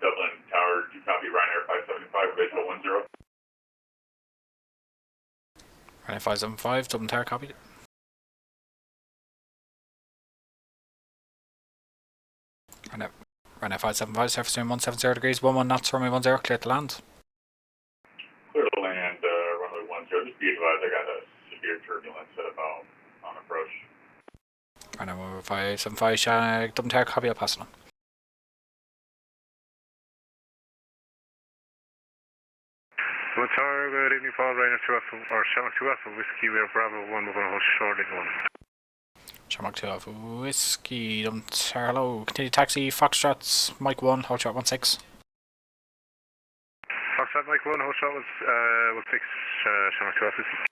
Dublin Tower, do you copy Ryanair 575, visual 10? Ryanair 575, Dublin Tower, copied. Ryanair 575, surface wind 170 degrees, 11 knots, runway 10, clear to land. Clear to land, runway 10. Just be advised, I got a severe turbulence at about on approach. Ryanair 575, Dublin Tower, copy, I'll pass it on. Dublin Tower, good evening, Paul. Ryanair 2 Alpha, or Shamrock 2 Alpha, Whiskey, we are Bravo 1, moving on hold shortly, 1. Shamrock 2 Alpha, Whiskey, Dublin Tower, hello. Continue taxi, Foxtrot, Mike 1, hold short 16. Foxtrot, Mike 1, hold short 16, Shamrock 2 Alpha, Whiskey.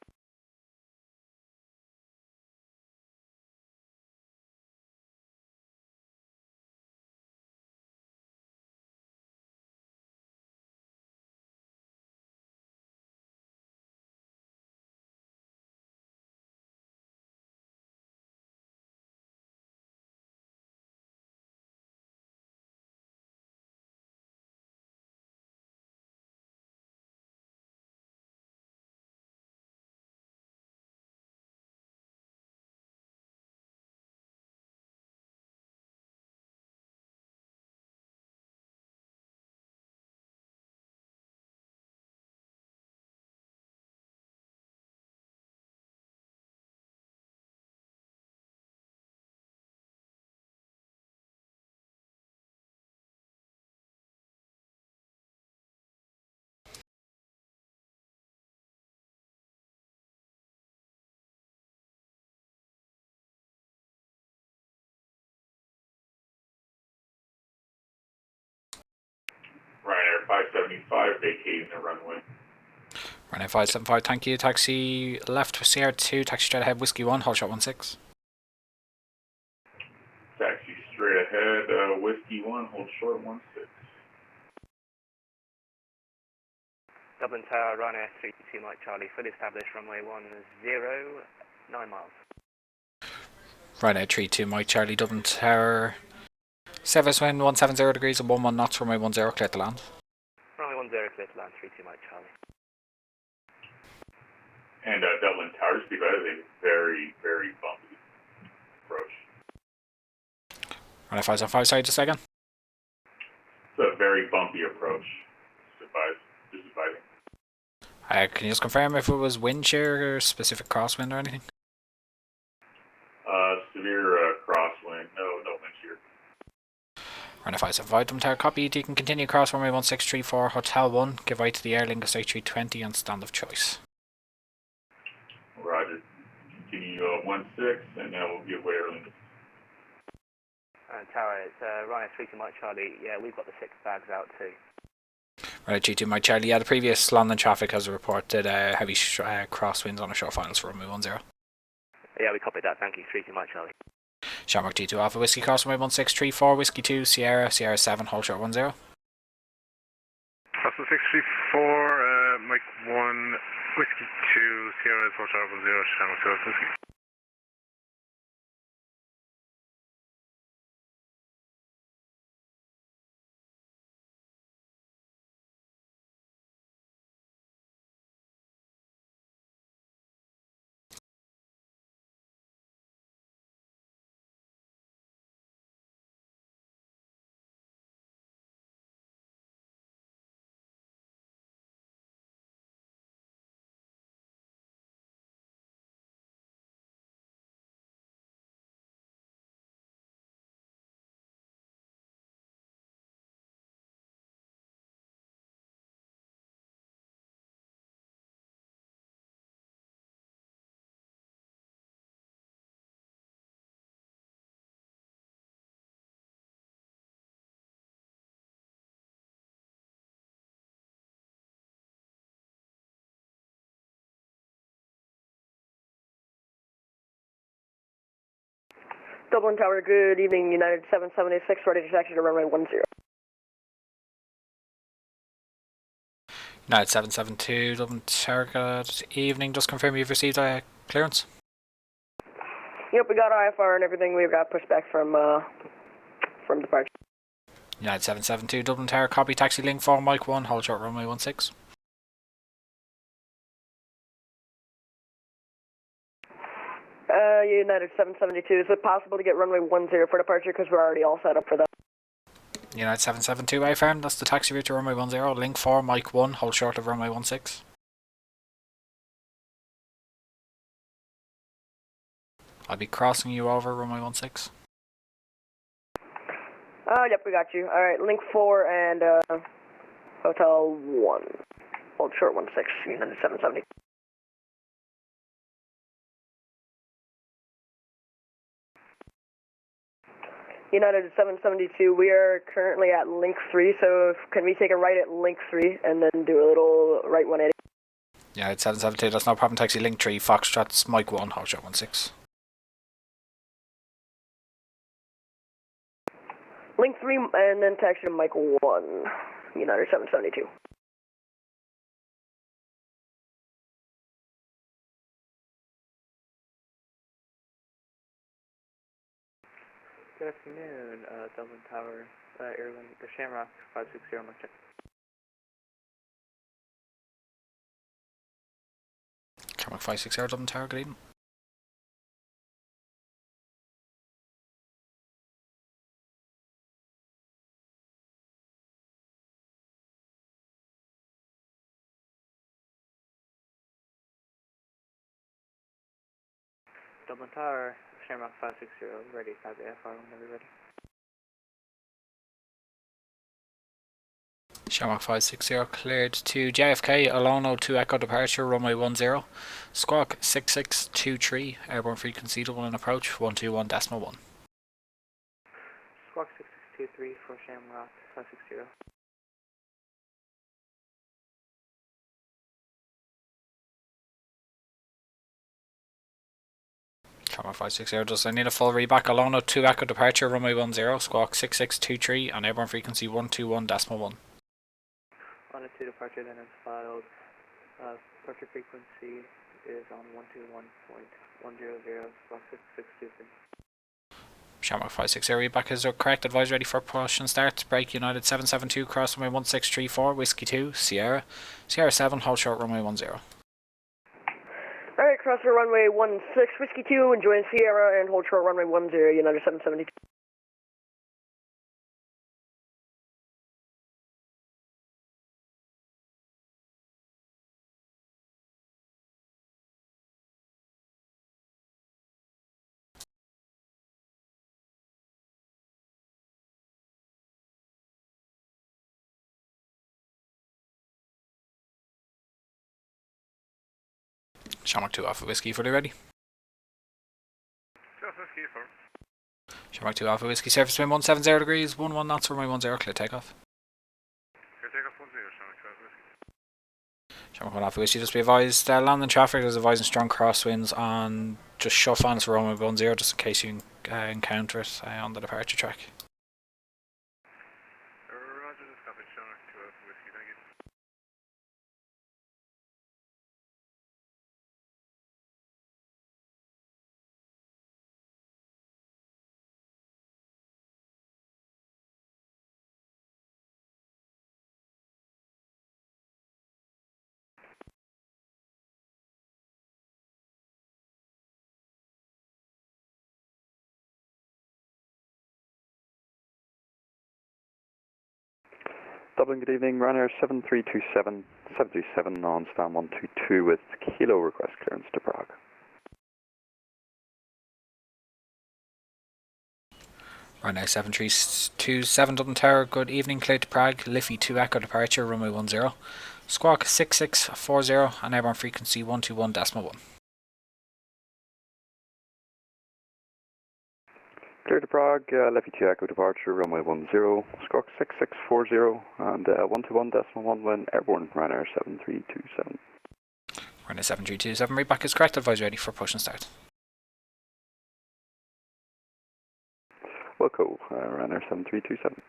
Ryanair 575, vacating the runway. Ryanair 575, thank you. Taxi left for CR2, taxi straight ahead, Whiskey 1, hold short 16. Taxi straight ahead, Whiskey 1, hold short 16. Dublin Tower, Ryanair 32 Mike Charlie, fully established, runway 10, 9 miles. Ryanair 32 Mike Charlie, Dublin Tower, surface wind 170 degrees and 11 knots, runway 10, clear to land. Runway 10, clear to land, 32 Mike Charlie. And Dublin Tower, speed is a very, very bumpy approach. Ryanair 575, sorry, just a second. It's a very bumpy approach. Just advising. Can you just confirm if it was wind shear or specific crosswind or anything? Severe crosswind, no wind shear. Ryanair 575, Dublin Tower, copy. You can continue across runway 1634, Hotel 1, give right to the Aer Lingus A320 on stand of choice. Roger. Continue 16, and now we'll give way Aer Lingus. Tower, it's Ryanair 32 Mike Charlie. Yeah, we've got the 6 bags out too. Right, G2 Mike Charlie. Yeah, the previous London traffic has reported heavy crosswinds on a short finals for runway 10. Yeah, we copied that, thank you. 32 Mike Charlie. Shamrock G2 Alpha, Whiskey cross runway 1634, Whiskey 2, Sierra 7, hold short 10. Alpha 634, Mike 1, Whiskey 2, Sierra, hold short 10, Shamrock 2 Alpha, Whiskey. Dublin Tower, good evening, United 7786, ready to taxi to runway 10. United 772, Dublin Tower, good evening. Just confirm you've received clearance. Yep, we got IFR and everything. We've got pushback from departure. United 772 Dublin Tower, copy taxi link 4 Mike 1, hold short runway 16. United 772, is it possible to get runway 10 for departure because we're already all set up for that? United 772 Wayfair, that's the taxi route to runway 10, link 4 Mike 1, hold short of runway 16. I'll be crossing you over runway 16. Yep, we got you. Alright, link 4 and hotel 1. Hold short 16, United 770. United 772, we are currently at link 3, so can we take a right at link 3 and then do a little right 180? United 772, that's no problem, taxi link 3, Foxtrot's Mike 1, hold short 16. Link 3 and then taxi to Mike 1, United 772. Good afternoon, Dublin Tower, Airline, the Shamrock 560, Mike check. Shamrock 560 Dublin Tower, good evening. Dublin Tower, Shamrock 560, ready, 5 AFR whenever ready. Shamrock 560 cleared to JFK, Alono 2 Echo departure, runway 10. Squawk 6623, airborne frequency double in approach, 121.1. Squawk 6623 for Shamrock 560. Shamrock 560, does I need a full reback, Alono 2 Echo departure, runway 10, squawk 6623, and airborne frequency 121.1. On a 2 departure then is filed. Departure frequency is on 121.100, squawk 6623. Shamrock 560 reback is correct, advise ready for push and start. Break United 772, cross runway 1634, Whiskey 2, Sierra 7, hold short runway 10. Alright, cross the runway 16, Whiskey 2, and join Sierra and hold short runway 10, United 772. Shamrock 2 Alpha Whiskey, fully ready. Whiskey for. Shamrock 2 Alpha Whiskey, surface wind 170 degrees, 11 knots, runway 10, clear takeoff. Clear takeoff 10, Shamrock 2 Alpha Whiskey. Shamrock 1 Alpha Whiskey, just be advised, landing traffic is advising strong crosswinds on, just shove on to runway 10, just in case you encounter it on the departure track. Roger, this copy, Shamrock 2 Alpha Whiskey, thank you. Dublin, good evening. Ryanair 7327, 737 on stand 122 with Kilo request clearance to Prague. Ryanair 7327 Dublin Tower, good evening, cleared to Prague, Liffey 2 Echo departure, runway 10. Squawk 6640 and airborne frequency 121.1. Clear to Prague, Liffey 2 Echo departure, runway 10, squawk 6640 and 121.1 when airborne, Ryanair 7327. Ryanair 7327, readback is correct, advise ready for push and start. Wilco, Ryanair 7327.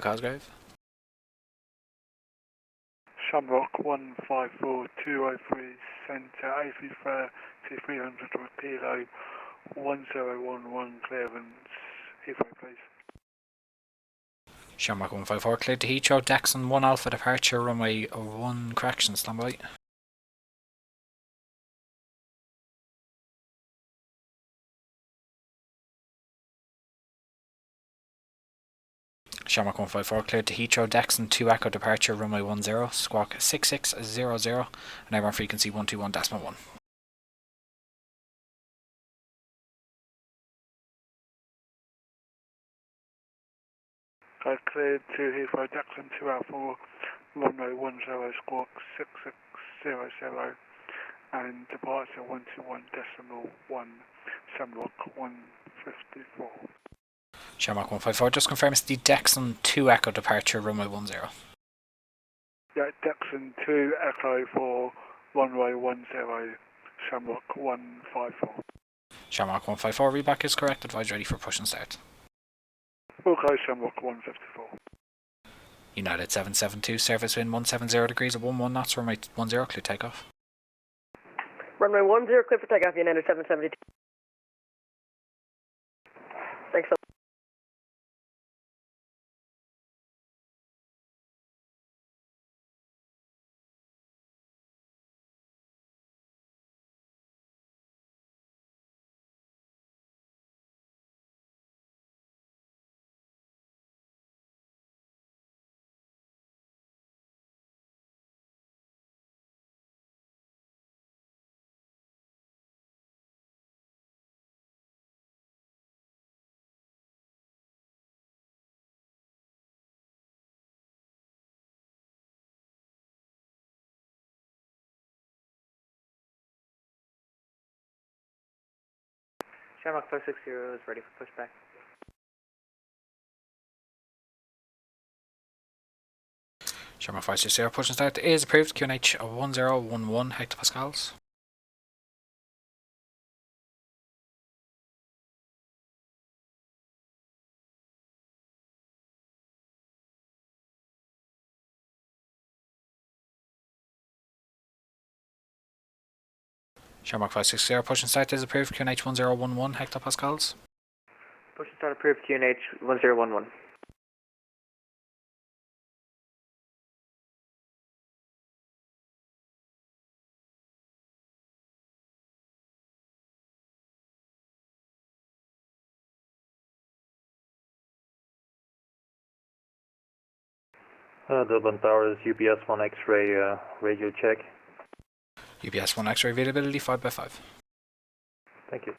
Cosgrave. Shamrock 154203, centre A34 to 300 with Kilo 1011 clearance, Heathrow please. Shamrock 154 cleared to Heathrow, Dexon 1 Alpha departure, runway 1 correction, standby. Shamrock 154 cleared to Heathrow, Dexon 2 Echo departure, runway 10, squawk 6600, and airborne frequency 121.1. Cleared to Heathrow, Dexon 2 Alpha, runway 10, squawk 6600, and departure 121.1, Shamrock 154. Shamrock 154 just confirms the Dexon 2 Echo departure, runway 10. Yeah, Dexon 2 Echo for runway 10, Shamrock 154. Shamrock 154 reback is correct, advise ready for push and start. Okay, Shamrock 154. United 772, surface wind 170 degrees at 11 knots, runway 10, clear takeoff. Runway 10, clear for takeoff, United 772. Thanks so much. Shamrock 560 is ready for pushback. Shamrock 560, push and start is approved, QNH 1011 hectopascals. Shamrock 560, push and start is approved, QNH 1011 hectopascals. Push and start approved, QNH 1011. Dublin Tower is UPS 1 X-ray radio check. UPS 1 X-ray availability 5x5. Thank you.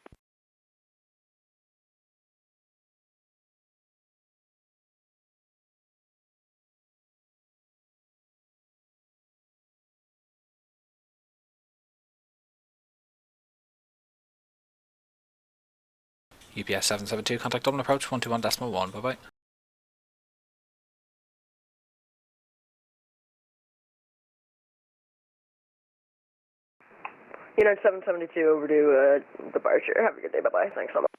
UPS 772, contact Dublin approach 121.1, bye bye. United 772 overdue departure. Have a good day, bye bye. Thanks so much.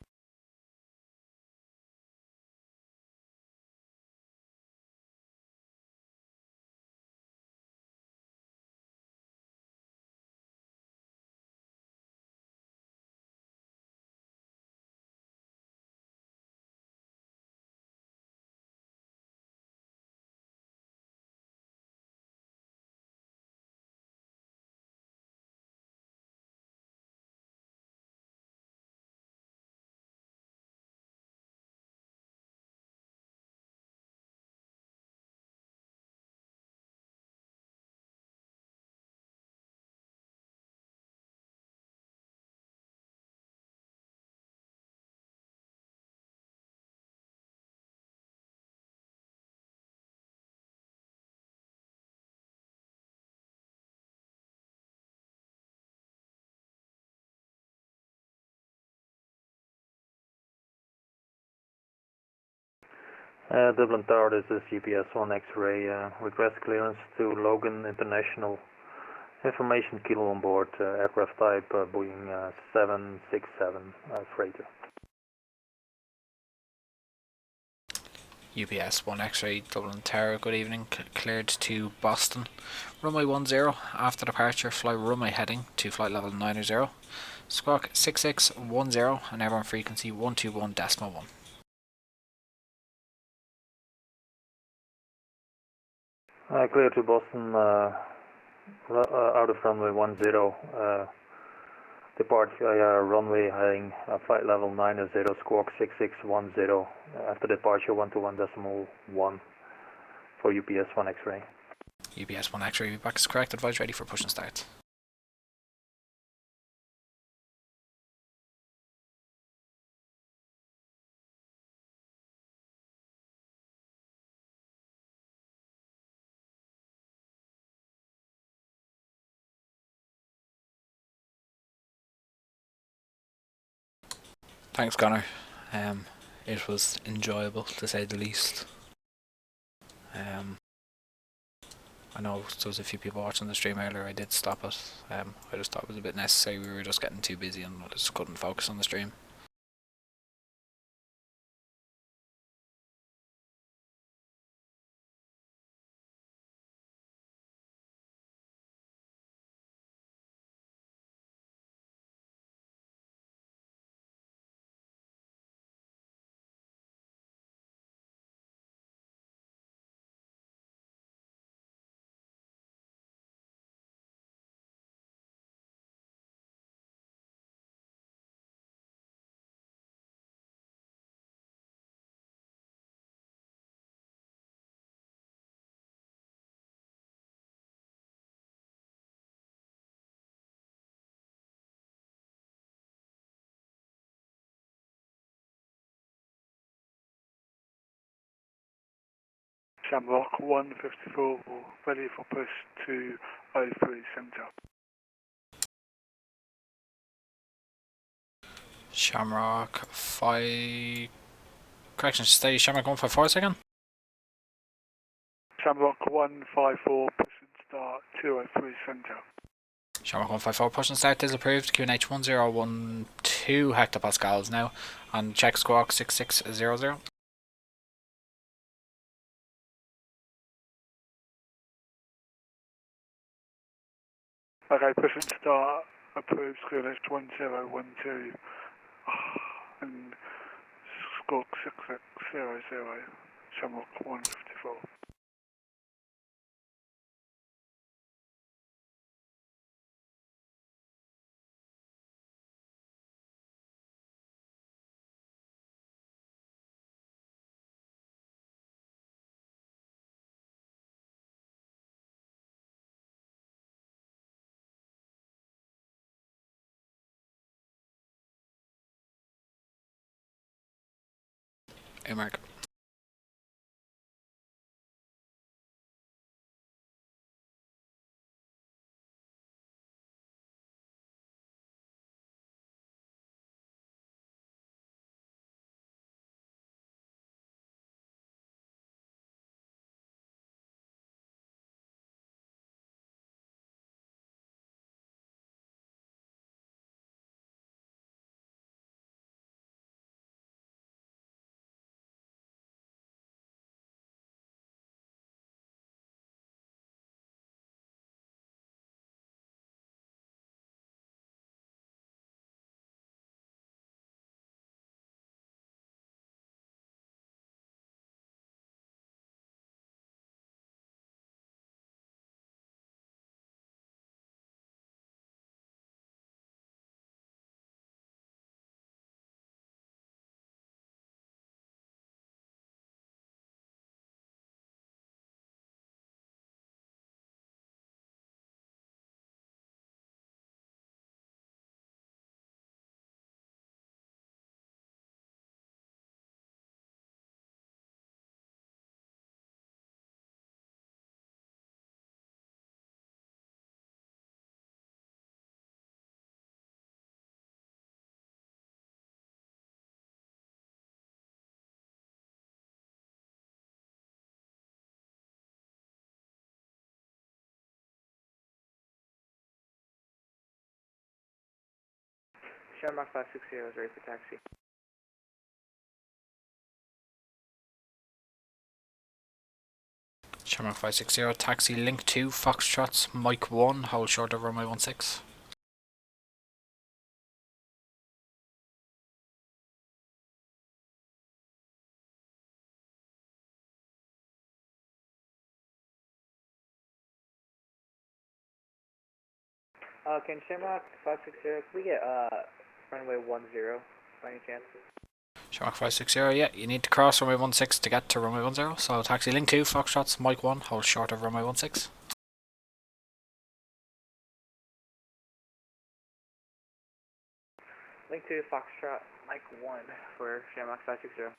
Dublin Tower, this is UPS 1 X-ray. Request clearance to Logan International. Information kilo on board, aircraft type Boeing 767 freighter. UPS 1 X-ray Dublin Tower, good evening, cleared to Boston. Runway 10, after departure fly runway heading to flight level 90. Squawk 6610 and airborne frequency 121.1. Clear to Boston, out of runway 10, departure via runway heading flight level 90, squawk 6610, after departure 121.1 for UPS 1 X-ray. UPS 1 X-ray, back is correct, advise ready for push and start. Thanks, Connor. It was enjoyable to say the least. I know there was a few people watching the stream earlier. I did stop it. I just thought it was a bit necessary. We were just getting too busy and I just couldn't focus on the stream. Shamrock 154, ready for push to 03 centre. Shamrock 5... Correction, stay Shamrock 154 a second. Shamrock 154, push and start 203 centre. Shamrock 154, push and start is approved. QNH 1012 hectopascals now. And check squawk 6600. Okay, push and start approved, QNH 1012 and squawk 6600, Shamrock 154. Hey, Mark. Shamrock 560 is ready for taxi. Shamrock 560, taxi link 2, Foxtrots, Mike 1, hold short of runway 16. Can Shamrock 560, can we get runway 10 by any chance? Shamrock 560, yeah, you need to cross runway 16 to get to runway 10, so taxi link 2, Foxtrots, Mike 1, hold short of runway 16. Link 2, Foxtrot, Mike 1 for Shamrock 560.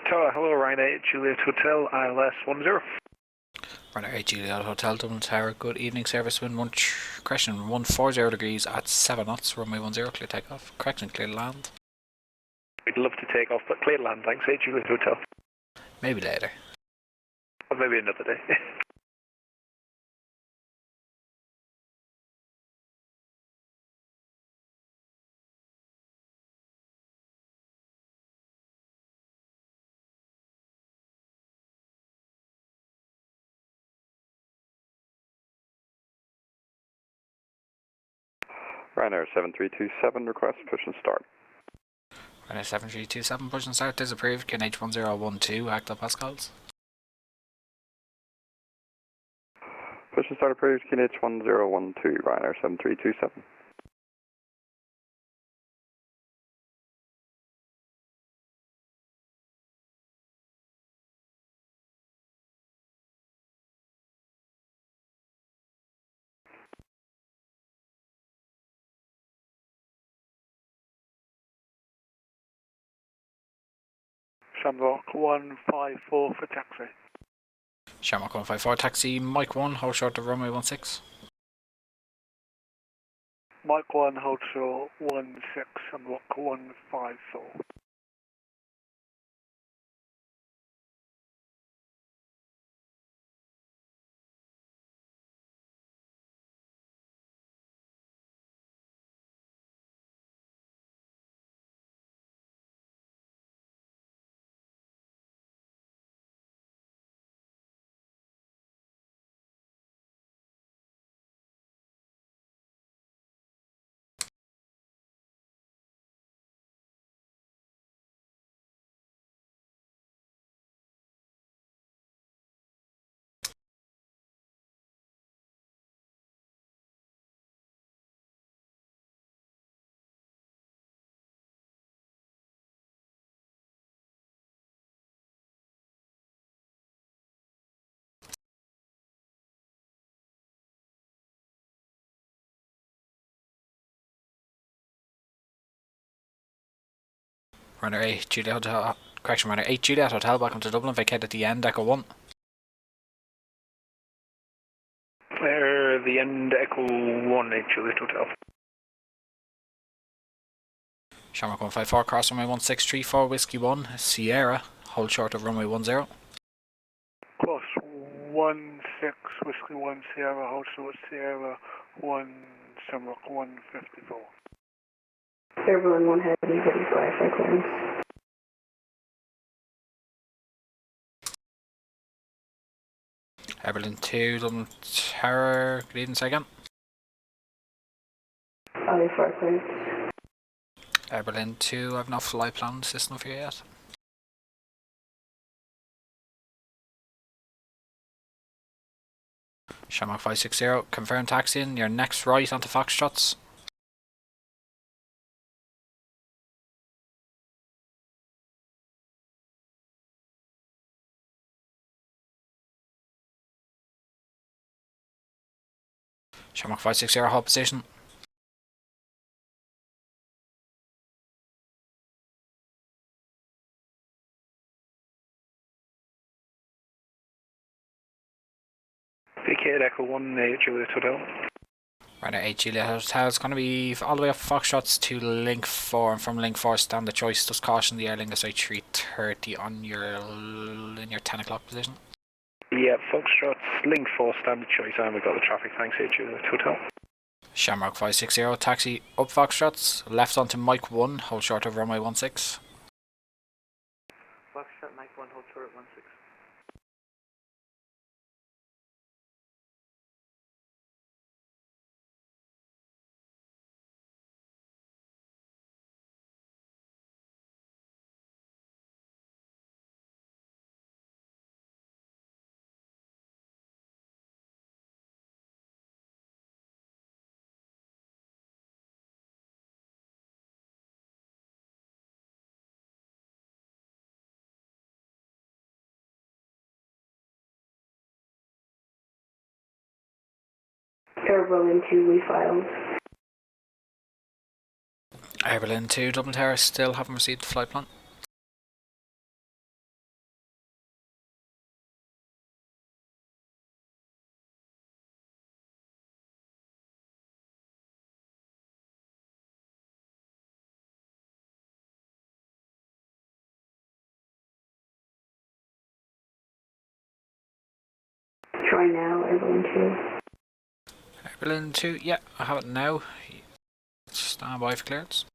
Tower, hello, Ryan 8, Juliet Hotel, ILS 10. Runner 8 Juliet Hotel, Dublin Tower, good evening, service wind 140 degrees at 7 knots, runway 10, clear takeoff, correction, clear land. We'd love to take off, but clear land, thanks, 8 Juliet Hotel. Maybe later. Or maybe another day. Ryanair 7327, request push and start. Runner 7327, push and start, disapproved, QNH 1012, hectopascals. Push and start approved, QNH 1012, Ryanair 7327. Shamrock 154 for taxi. Shamrock 154, taxi, Mike 1, hold short of runway 16. Mike 1, hold short 16, Shamrock 154. Runner 8 Juliet Hotel, correction, runner 8 Juliet Hotel, welcome to Dublin, vacate at the end, Echo 1. Clear the end, Echo 1, 8 Juliet Hotel. Shamrock 154, cross runway 1634, Whiskey 1, Sierra, hold short of runway 10. Cross Whiskey 1 Sierra, Hotel Sierra 1 Shamrock 154. Airborne 1 heading, ready for IFR clearance. Berlin 2, Dublin Tower, good evening, second. IFR clearance. Berlin 2, I've no flight plan system for you yet. Shamrock 560, confirm taxiing, your next right onto Foxtrots. Shamrock 560, hold position. VK Echo 1 Juliet Hotel. Right at 8 Juliet Hotel, it's going to be all the way up Foxtrots to Link 4, and from Link 4 stand the choice. Just caution the Aer Lingus A330 on in your 10 o'clock position. Yeah, Foxtrot's Link 4 standard choice, and we got the traffic, thanks, 8 Juliet Hotel. Shamrock 560, taxi up Foxtrots, left onto Mike 1, hold short of runway 16. Foxtrot Mike 1, hold short at 16. Air Berlin 2, we filed. Air Berlin 2, Dublin Tower, still haven't received the flight plan. Try now, Air Berlin 2. Air Berlin 2, yeah, I have it now. Stand by for clearance.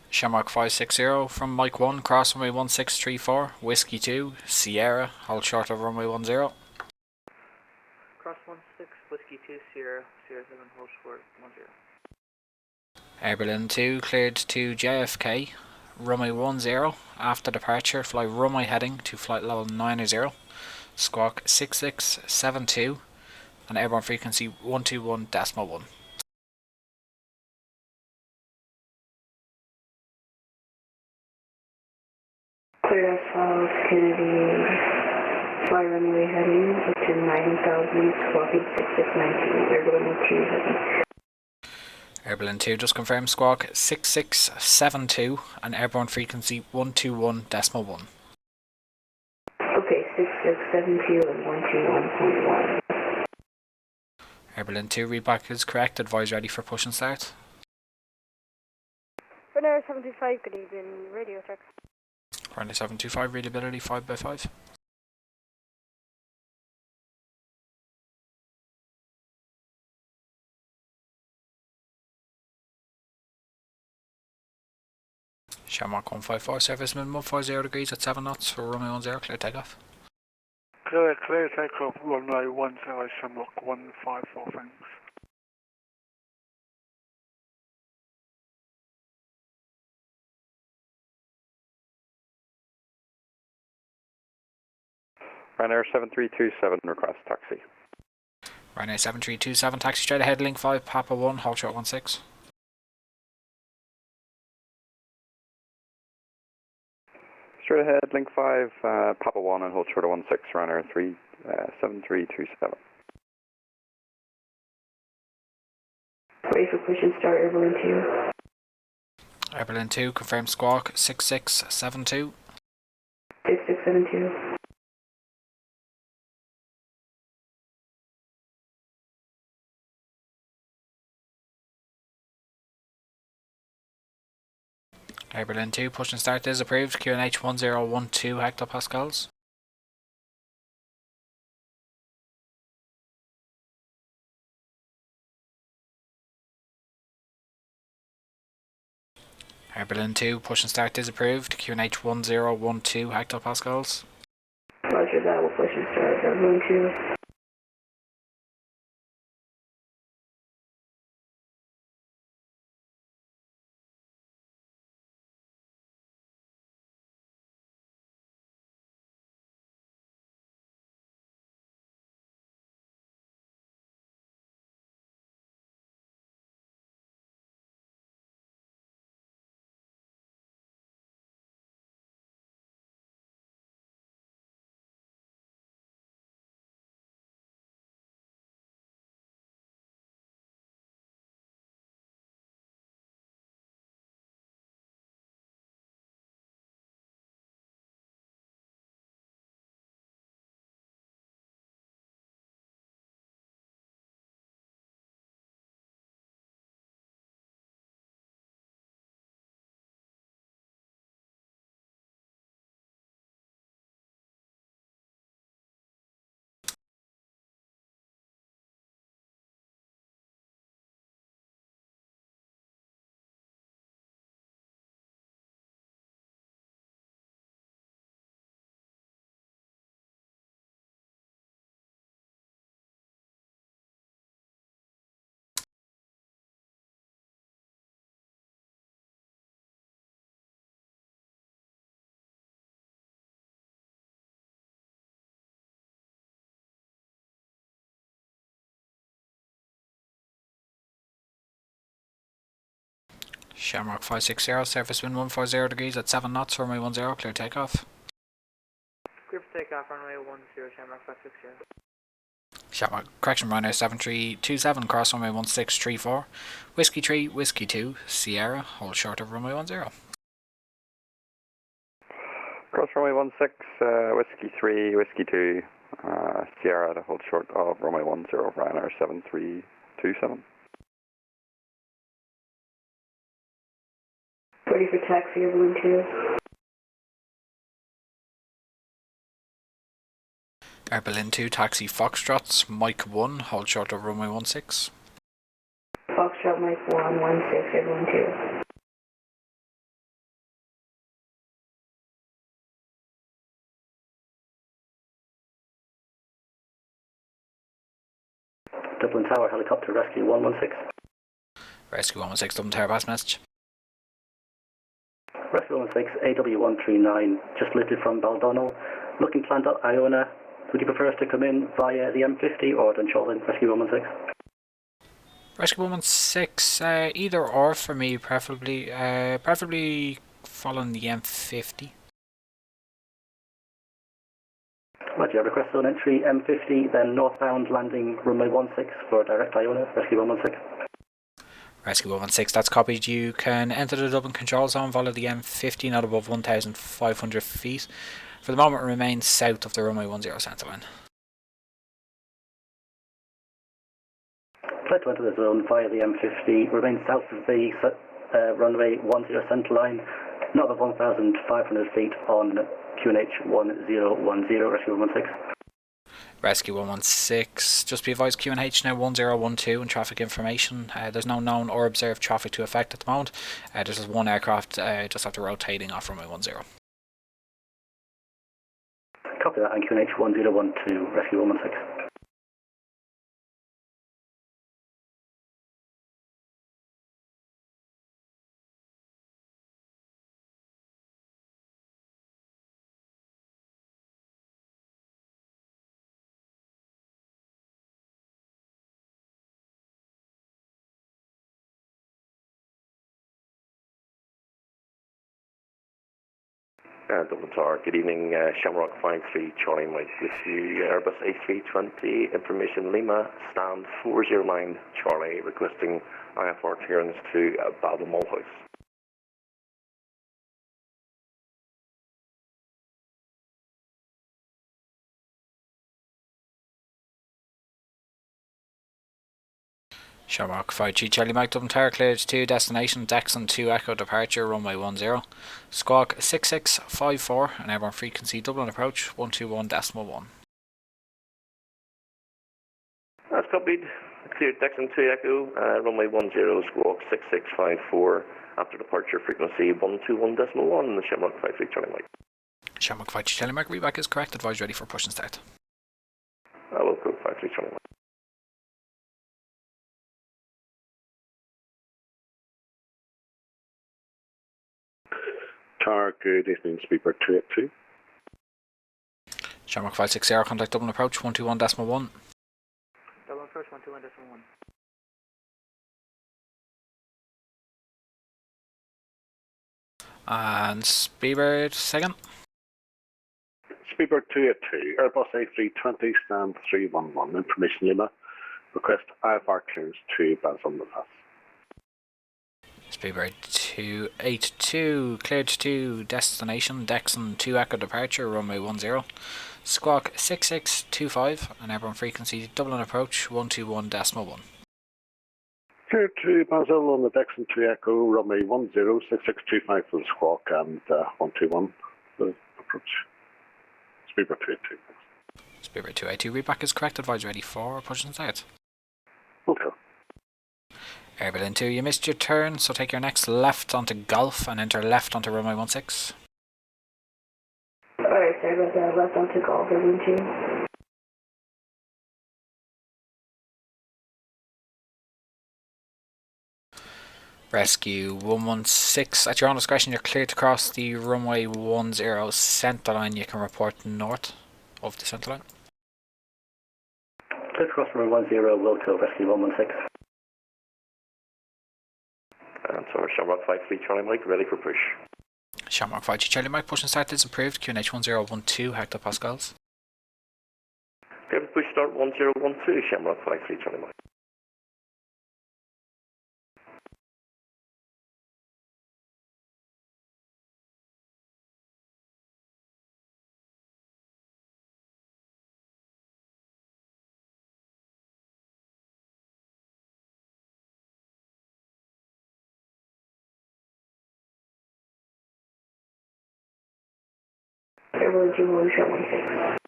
Shamrock 560 from Mike 1, cross runway 1634, Whiskey 2, Sierra, hold short of runway 10. Cross 16, Whiskey 2, Sierra, Sierra 7, hold short 10. Air Berlin 2 cleared to JFK, runway 10, after departure fly runway heading to flight level 90, squawk 6672 and airborne frequency 121.1. Clear as Kennedy, fly runway heading up to 9000, squawking 6692, Air Berlin 2 heading. Air Berlin 2 just confirmed squawk 6672 and airborne frequency 121.1. Okay, 6672 and 121.1. Air Berlin 2 readback is correct, advise ready for push and start. Ryanair 725, good evening, radio check. Ryanair 725, readability 5x5. Shamrock 154, surface minimum 50 degrees at 7 knots for runway 10, clear takeoff. Clear takeoff, runway 10, Shamrock 154, thanks. Ryanair 7327, request taxi. Ryanair 7327, taxi straight ahead, link 5, Papa 1, hold short 16. Straight ahead, link 5, Papa 1 and hold short of 16, Ryanair 7327. Ready for push and start, Air Berlin 2. Air Berlin 2, confirmed squawk 6672. 6672. Air Berlin 2, push and start is approved. QNH 1012 hectopascals. Air Berlin 2, push and start is approved. QNH 1012 hectopascals. Roger that, we'll push and start. Air Berlin 2. Shamrock 560, surface wind 140 degrees at 7 knots, runway 10, clear takeoff. Clear for takeoff, runway 10, Shamrock 560. Shamrock, correction, Ryanair 7327, cross runway 1634. Whiskey 3, Whiskey 2, Sierra, hold short of runway 10. Cross runway 16, Whiskey 3, Whiskey 2, Sierra to hold short of runway 10, Ryanair 7327. Ready for taxi, Air Berlin 2. Air Berlin 2, taxi Foxtrots, Mike 1, hold short of runway 16. Foxtrot Mike 116, Air Berlin 2. Dublin Tower, helicopter rescue 116. Rescue 116, Dublin Tower, pass message. Rescue 116, AW139, just lifted from Baldonnel, looking to land at Iona. Would you prefer us to come in via the M50 or Dunshaughlin, Rescue 116? Rescue 116, either or for me, preferably following the M50. Roger, request zone entry M50, then northbound landing runway 16 for direct Iona, Rescue 116. Rescue 116, that's copied. You can enter the Dublin control zone via the M50, not above 1,500 feet. For the moment, it remains south of the runway 10 centreline. Flight to enter the zone via the M50, remain south of the runway 10 centreline, not above 1,500 feet on QNH 1010, Rescue 116. Rescue 116, just be advised QNH now 1012 and traffic information. There's no known or observed traffic to affect at the moment. There's just one aircraft just after rotating off runway 10. Copy that, and QNH 1012, Rescue 116. Dublin Tower, good evening, Shamrock 53, Charlie Mike with you, Airbus A320, information Lima, stand 409, Charlie, requesting IFR clearance to Baltimore House. Shamrock 5G Charlie Mike Dublin Tower cleared to destination Dexon 2 Echo departure runway 10. Squawk 6654 and airborne frequency Dublin approach 121.1. That's copied. Cleared Dexon 2 Echo, runway 10, squawk 6654, after departure frequency 121.1, Shamrock 53 Charlie Mike. Shamrock 5G Charlie Mike, reback is correct, advise ready for push and start. I will go 53 Charlie Mike. Tower, good evening, Speedbird 282. Shamrock 560, contact Dublin approach 121.1. Dublin approach 121.1. And Speedbird second. Speedbird 282, Airbus A320, stand 311, information Lima. Request IFR clearance to Basel, Belfast. Speedbird 282, cleared to destination Dexon 2 Echo departure runway 10. Squawk 6625 and airborne frequency Dublin approach 121.1. Clear to Basel on the Dexon 2 Echo, runway 10, 6625 for the squawk and 121 the approach. Speedbird 282. Speedbird 282, reback is correct, advise ready for push and start. Okay. Air Berlin 2, you missed your turn, so take your next left onto Golf and enter left onto runway 16. Alright, sir, go left onto Golf, Berlin 2. Rescue 116, at your own discretion you're cleared to cross the runway 10 centre line. You can report north of the centre line. Clear to cross runway 10, Wilco, Rescue 116. And so Shamrock 53 Charlie Mike, ready for push. Shamrock 5G Charlie Mike, push and start is approved, QNH 1012 hectopascals. Clear for push start 1012, Shamrock 53 Charlie Mike. Air Berlin 2, will show 16.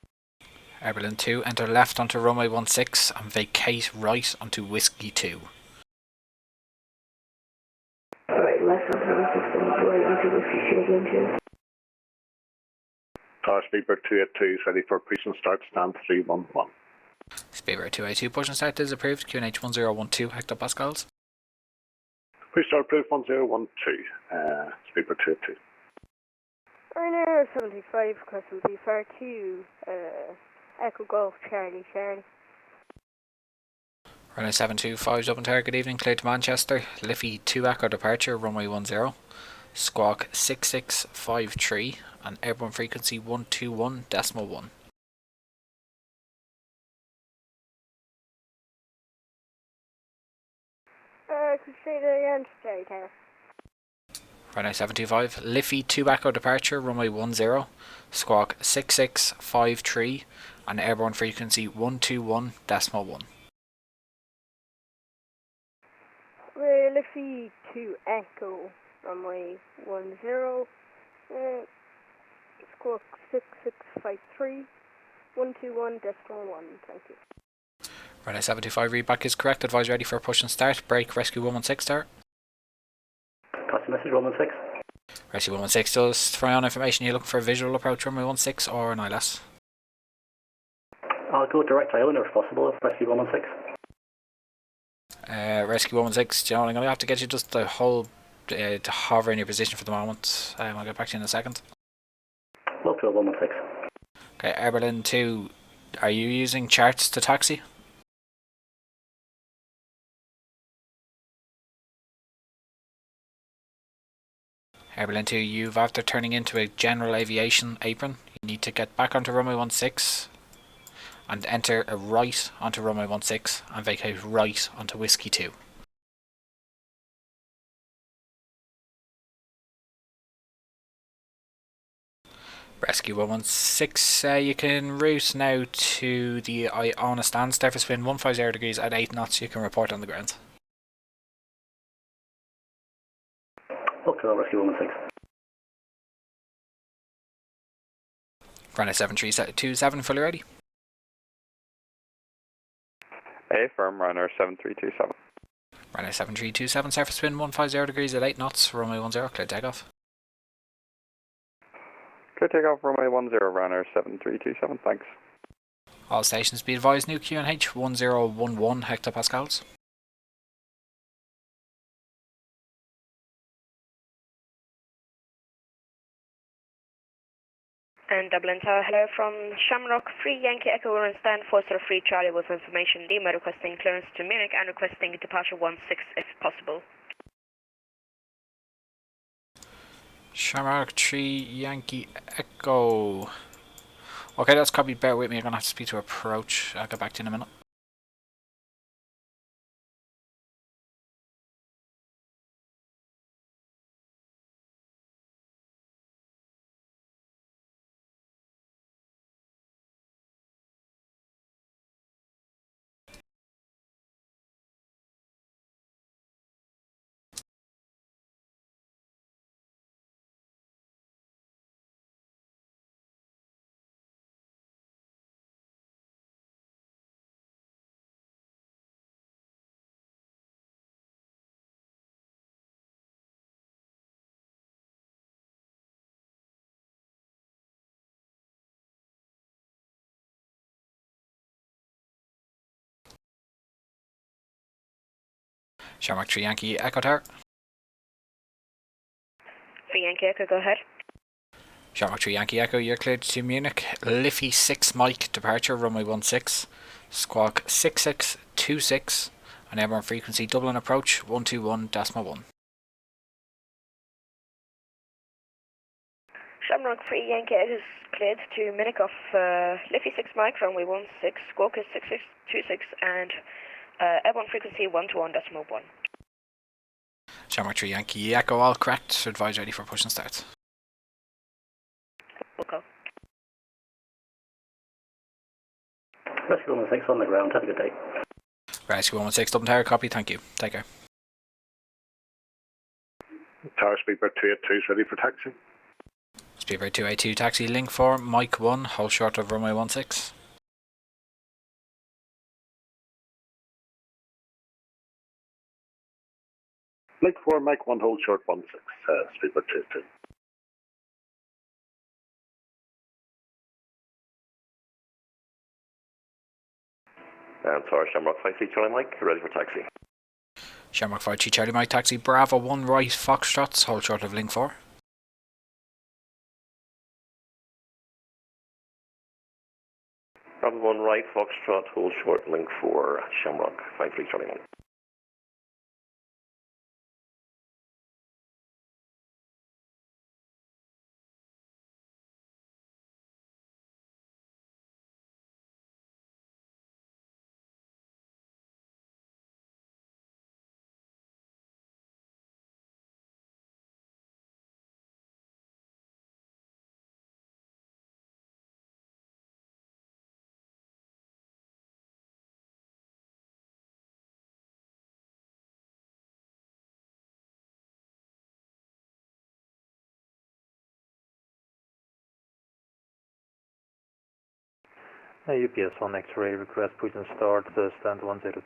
Air Berlin 2, enter left onto runway 16 and vacate right onto Whiskey 2. Alright, left onto 16 and right onto Whiskey 2 again 2. Tower Speedbird 282 is ready for push and start, stand 311. Speedbird 282, push and start is approved, QNH 1012 hectopascals. Push start approved 1012, Speedbird 282. Ryanair 75, request will be far 2, Echo Golf, Charlie. Ryanair 725 Dublin Tower, good evening, cleared to Manchester, Liffey 2 Echo departure, runway 10, squawk 6653 and airborne frequency 121.1. Could you say that again, Charlie Tower? Ryanair 725, Liffey 2 Echo departure, runway 10, squawk 6653 and airborne frequency 121.1. Liffey 2 Echo, runway 10, squawk 6653, 121.1, thank you. Ryanair 725, readback is correct, advise ready for push and start, brake rescue 116 start. Copy message 116. Rescue 116 does fry on information, you're looking for a visual approach runway 16 or an ILS? I'll go direct Iona if possible, Rescue 116. Rescue 116, you know, I'm going to have to get you just the whole to hover in your position for the moment. I'll get back to you in a second. Wilco 116. Okay, Air Berlin 2, are you using charts to taxi? Air Berlin 2, you've after turning into a general aviation apron, you need to get back onto runway 16 and enter a right onto runway 16 and vacate right onto Whiskey 2. Rescue 116, you can route now to the Iona stand, surface wind 150 degrees at 8 knots, you can report on the ground. Okay, rescue 16. Runway 7327, fully ready. A firm, Ryanair 7327. Runway 7327, surface wind 150 degrees at 8 knots, runway 10, clear takeoff. Clear takeoff, runway 10, Ryanair 7327, thanks. All stations be advised, new QNH 1011 hectopascals. And Dublin Tower, hello from Shamrock, 3 Yankee Echo, we're on stand 403 Charlie with information Lima, requesting clearance to Munich and requesting departure 16 if possible. Shamrock 3 Yankee Echo. Okay, that's copy, bear with me, I'm going to have to speak to approach. I'll get back to you in a minute. Shamrock 3 Yankee Echo Tower. 3 Yankee Echo, go ahead. Shamrock 3 Yankee Echo, you're cleared to Munich. Liffey 6 Mike, departure, runway 16. Squawk 6626. On airborne frequency, Dublin approach 121.1. Shamrock 3 Yankee Echo is cleared to Munich off Liffey 6 Mike, runway 16, squawk is 6626 and airborne frequency 121.1. Shamrock 3 Yankee Echo, all correct. Advise ready for push and start. Okay. Rescue 16 on the ground, have a good day. Rescue 116, Dublin Tower, copy, thank you. Take care. Tower Speedbird 282 is ready for taxi. Speedbird 282, taxi, link 4, Mike 1, hold short of runway 16. Link 4, Mike 1, hold short 16, Speedbird 282. And Tower Shamrock 53 Charlie Mike, ready for taxi. Shamrock 53 Charlie Mike, taxi, Bravo 1 right, Foxtrots, hold short of link 4. Bravo 1 right, Foxtrot, hold short, link 4, Shamrock 53 Charlie Mike. UPS 1 X-ray, request push and start, stand 102.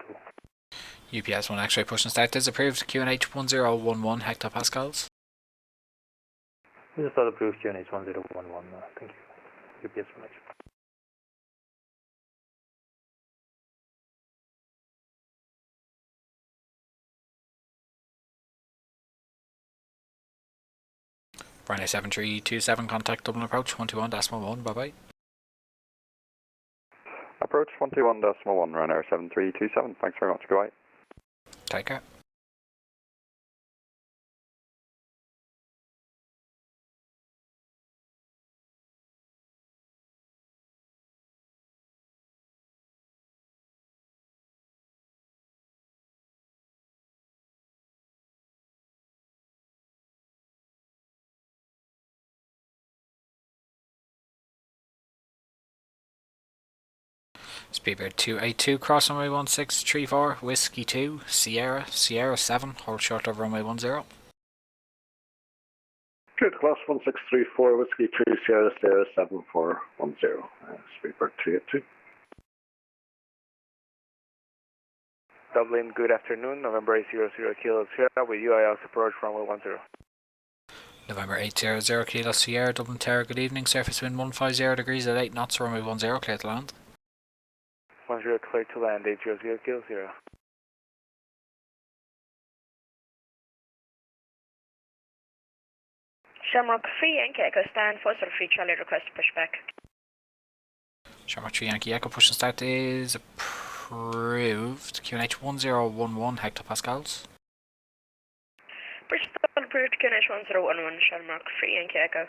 UPS 1 X-ray push and start is approved. QNH 1011 hectopascals. Push and start approved, QNH 1011, thank you. UPS 1 X-ray. Ryanair 7327, contact Dublin approach 121.1, bye bye. Approach 121.1, Ryanair 7327, thanks very much, goodbye. Take care. Speedbird 282, cross runway 1634, Whiskey 2, Sierra 7, hold short of runway 10. Clear to class 1634, Whiskey 2, Sierra Sierra 7410, Speedbird 282. Dublin, good afternoon, November 800 Kilo Sierra with UIL approach runway 10. November 800 Kilo Sierra, Dublin Tower, good evening. Surface wind 150 degrees at 8 knots, runway 10, clear to land. 10 clear to land, 800 Kilo Sierra. Shamrock 3 Yankee Echo stand, 403 Charlie request pushback. Shamrock 3 Yankee Echo push and start is approved. QNH 1011 hectopascals. Push stall approved, QNH 1011, Shamrock 3 Yankee Echo.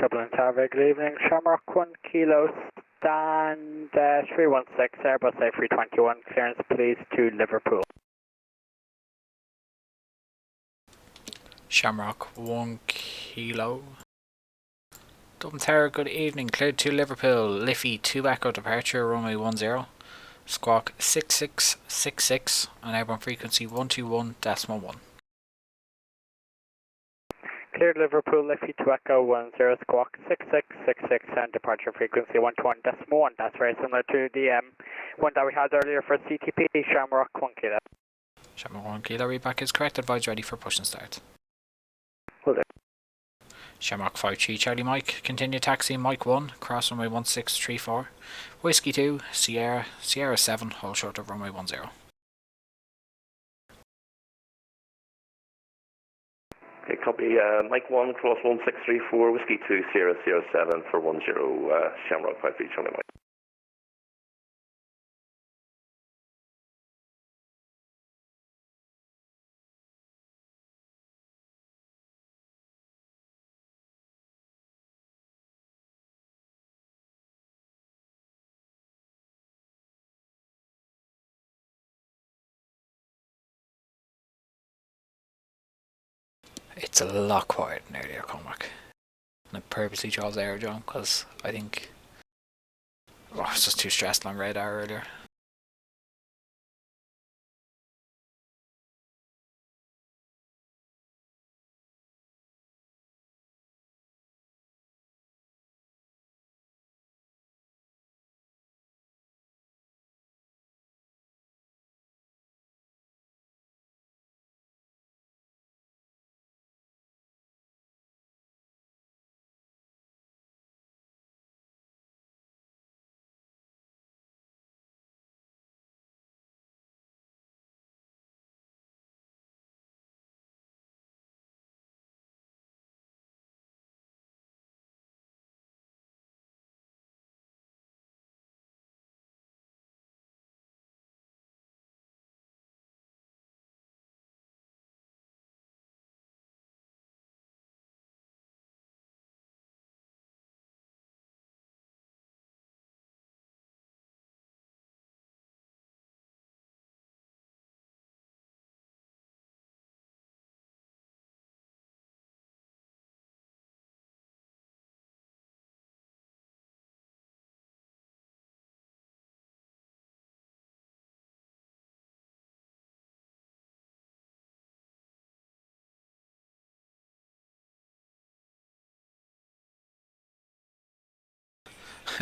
Dublin Tower, good evening. Shamrock 1 Kilo stand 316, Airbus A321, clearance please to Liverpool. Shamrock 1 Kilo. Dublin Tower, good evening. Cleared to Liverpool. Liffey 2 Echo departure, runway 10. Squawk 6666 and airborne frequency 121.1. Cleared Liverpool, Liffey to Echo 10, squawk 6666 and departure frequency 121.1. That's very similar to the one that we had earlier for CTP, Shamrock 1 Kilo. Shamrock 1 Kilo, readback is correct. Advise ready for push and start. Will do. Shamrock 53 Charlie Mike, continue taxi Mike 1, cross runway 1634. Whiskey 2, Sierra 7, hold short of runway 10. Okay, copy. Mike 1, cross 1634, Whiskey 2, Sierra 07 for 10, Shamrock 53 Charlie Mike. It's a lot quieter than earlier, Cormac. And I purposely chose Aerodrome because I think I was just too stressed on radar earlier.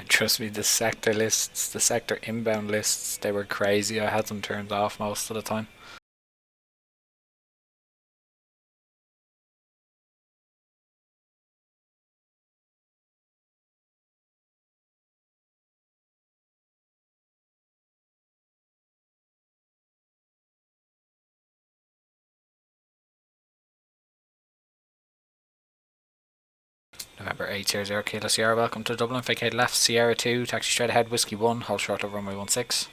Trust me, the sector lists, the sector inbound lists, they were crazy. I had them turned off most of the time. November 800 Kilo Sierra, welcome to Dublin. Vacate left, Sierra 2, taxi straight ahead, Whiskey 1, hold short of runway 16.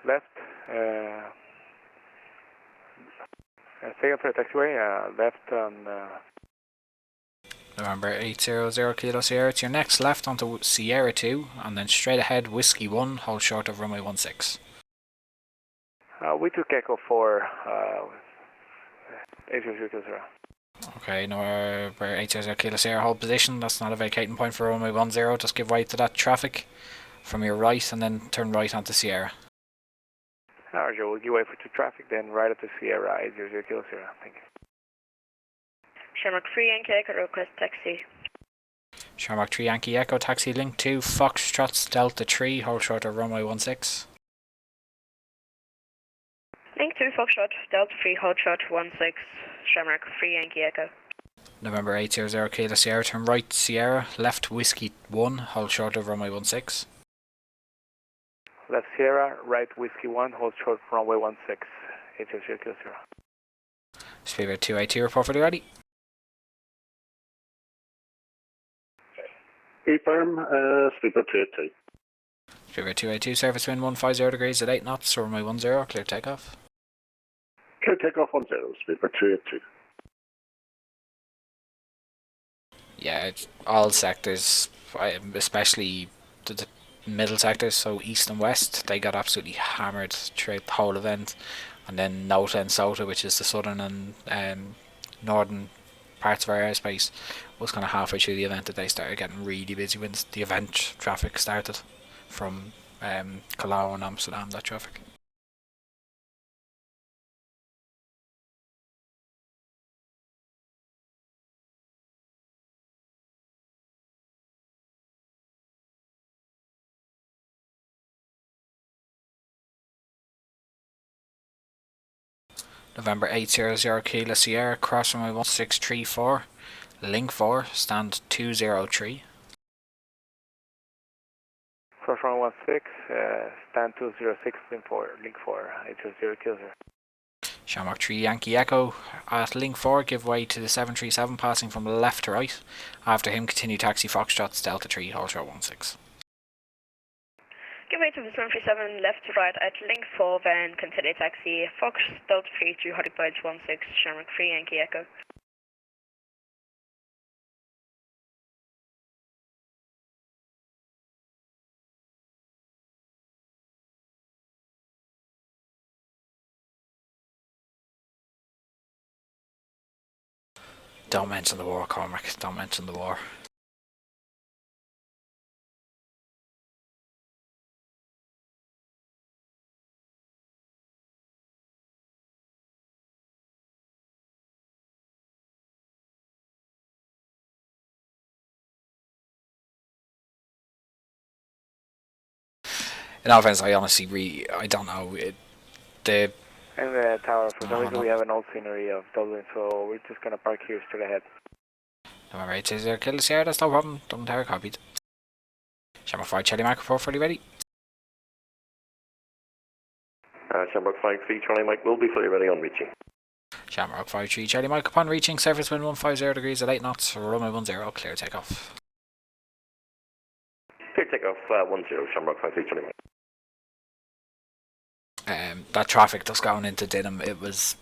Left, Second for the taxiway, left on... November 800 Kilo Sierra to your next left onto Sierra 2 and then straight ahead Whiskey 1, hold short of runway 16. we took Echo 4, 800 Kilo Sierra. Okay, November 800 Kilo Sierra, hold position, that's not a vacating point for runway 10, just give way to that traffic from your right and then turn right onto Sierra. Roger, we'll give way for 2 traffic, then right up to Sierra, 800 Kilo Sierra, thank you. Shamrock 3 Yankee Echo, request taxi. Shamrock 3 Yankee Echo, taxi link 2, Foxtrot Delta 3, hold short of runway 16. Link 2 Foxtrot, Delta 3, hold short 16, Shamrock 3 Yankee Echo. November 800 Kilo Sierra, turn right Sierra, left Whiskey 1, hold short of runway 16. Left Sierra, right Whiskey 1, hold short runway 16, 800 Kilo Sierra. Speedbird 282, report for the ready. Affirm, Speedbird 282. Speedbird 282, surface wind 150 degrees at 8 knots, runway 10, clear takeoff. Clear takeoff 10, Speedbird 282. Yeah, all sectors, especially the middle sectors, so east and west, they got absolutely hammered throughout the whole event. And then Nota and Sota, which is the southern and northern parts of our airspace, was kind of halfway through the event that they started getting really busy when the event traffic started from Cologne and Amsterdam, that traffic. November 800 Kilo Sierra, cross runway 1634, link 4, stand 203. Cross runway 16, stand 206, link 4, 800 Kilo Sierra. Shamrock 3 Yankee Echo at link 4, give way to the 737 passing from left to right. After him, continue taxi Foxtrot Delta 3, hold short 16. Give way to the 737 left to right at link 4, then continue taxi Fox Delta 3 to Hottie Bridge 16, Shamrock 3 Yankee Echo. Don't mention the war, Cormac, don't mention the war. In all fairness, I honestly I don't know. The And the tower, for some reason we have an old scenery of Dublin, so we're just gonna park here straight ahead. November 800 Kilo Sierra, that's no problem. Dublin Tower copied. Shamrock 5 Charlie Mike, report fully ready. Shamrock 53 Charlie Mike will be fully ready on reaching. Shamrock 53 Charlie Mike, upon reaching, surface wind 150 degrees at 8 knots, runway 10, clear takeoff. Clear takeoff 10, Shamrock 53 Charlie Mike. That traffic that's going into Denham, there was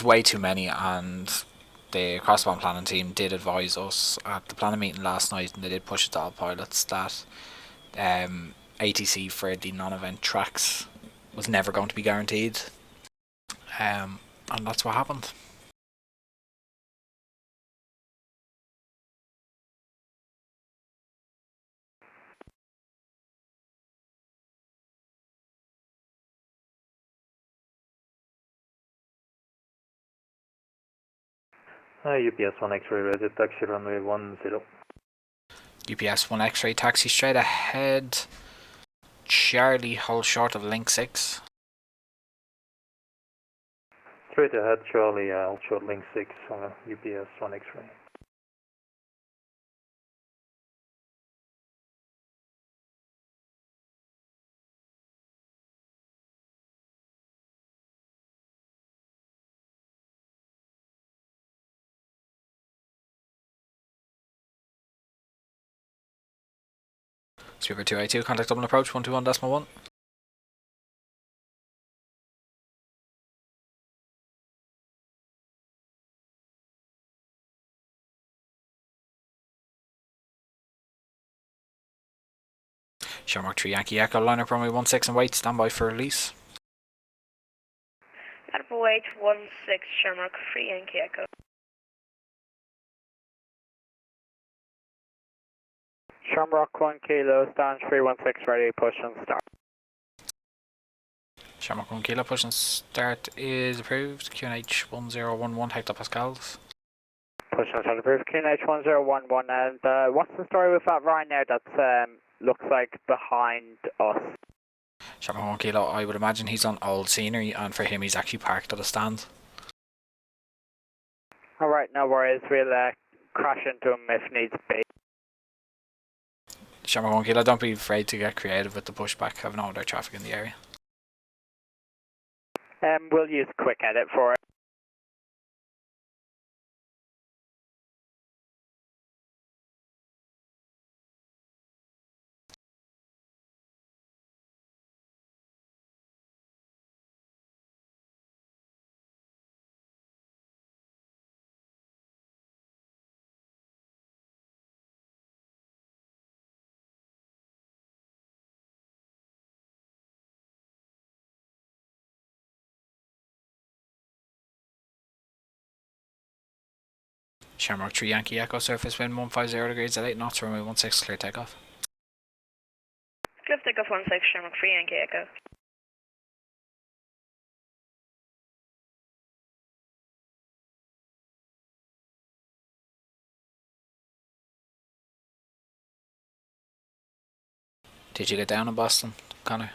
way too many, and the crossbound planning team did advise us at the planning meeting last night, and they did push it to all pilots that ATC for the non-event tracks was never going to be guaranteed, and that's what happened. UPS 1 X-ray ready, taxi runway 10. UPS 1 X-ray taxi straight ahead, Charlie, hold short of link 6. Straight ahead, Charlie, hold short link 6 on UPS 1 X-ray. Speedbird 282, contact Dublin approach 121.1. Shamrock 3 Yankee Echo, line up runway 16 and wait, stand by for release. Line up wait 16, Shamrock 3 Yankee Echo. Shamrock 1 Kilo, stand 316, ready, push and start. Shamrock 1 Kilo, push and start is approved. QNH 1011 hectopascals. Push and start approved, QNH 1011, and what's the story with that right now that's looks like behind us? Shamrock 1 Kilo, I would imagine he's on old scenery, and for him he's actually parked at a stand. Alright, no worries, we'll crash into him if needs be. Shamrock 1 Kilo, don't be afraid to get creative with the pushback, have no other traffic in the area. We'll use quick edit for it. Shamrock 3 Yankee Echo, surface wind 150 degrees at 8 knots, runway 16, clear takeoff. Clear takeoff 16, Shamrock 3 Yankee Echo. Did you get down in Boston, Connor?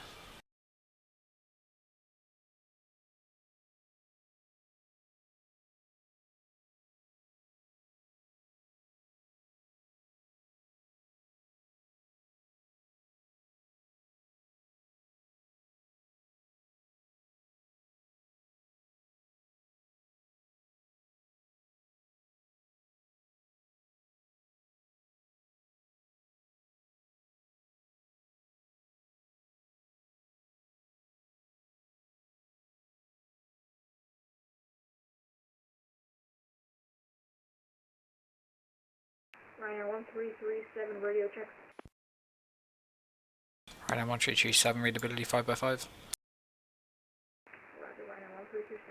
Ryanair 1337, radio check. Ryanair 1337, readability 5x5. Roger, Ryanair 1337.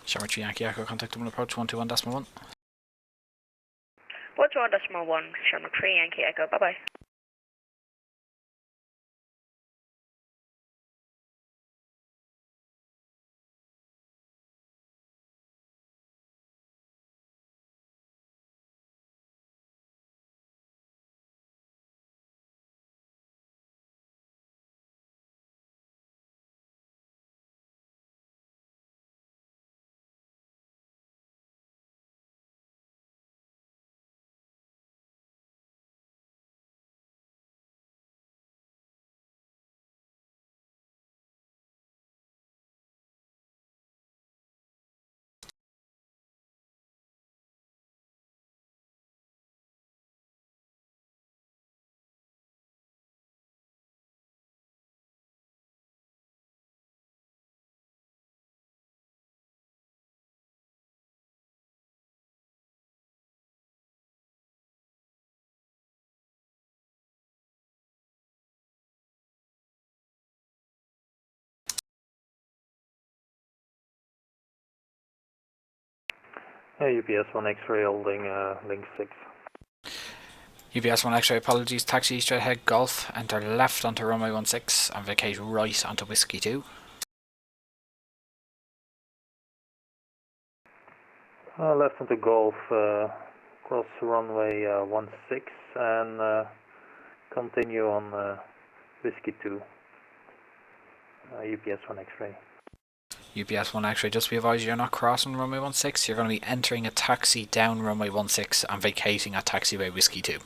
Shamrock 3 Yankee Echo, contact Dublin approach 121.1. 121.1, Shamrock 3 Yankee Echo, bye bye. UPS 1 X-ray holding link 6. UPS 1 X-ray, apologies, taxi straight ahead Golf, enter left onto runway 16 and vacate right onto Whiskey 2. Left into Golf, cross runway 16 and continue on Whiskey 2, UPS 1 X-ray. UPS 1 X-ray, just be advised you're not crossing runway 16, you're going to be entering a taxi down runway 16 and vacating at taxiway Whiskey 2.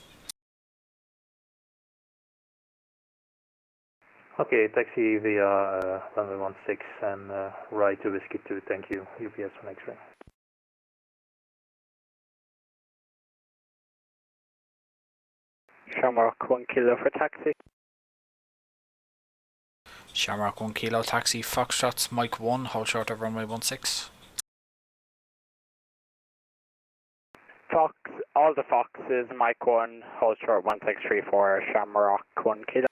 Okay, taxi via runway 16 and right to Whiskey 2, thank you, UPS 1 X-ray. Shamrock 1 kilo for taxi. Shamrock 1 kilo taxi, Foxtrots, Mike 1, hold short of runway 16. Fox, all the Foxes, Mike 1, hold short 1634, Shamrock 1 kilo.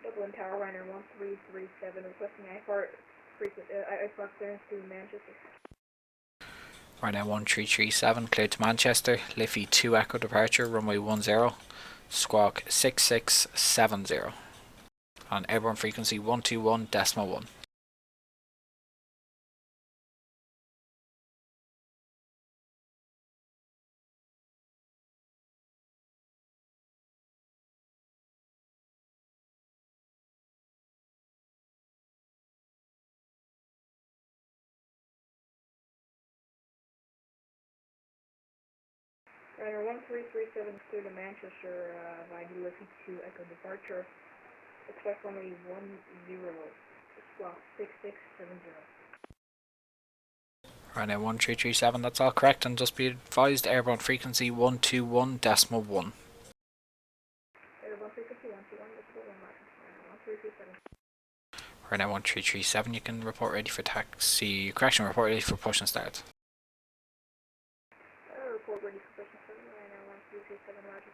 Dublin Tower, Runner 1337, requesting IFR clearance to Manchester. Ryanair 1337, cleared to Manchester, Liffey 2 Echo departure, runway 10, squawk 6670, on airborne frequency 121.1. Runner 1337, clear to Manchester via Liffey 2 Echo departure. Expect runway 10, squawk 6670. Ryanair 1337, that's all correct, and just be advised airborne frequency 121.1. Airborne frequency 121.1, Ryanair 1337, you can report ready for taxi, correction, report ready for push and start. Report ready for push and start, Ryanair 1337, roger.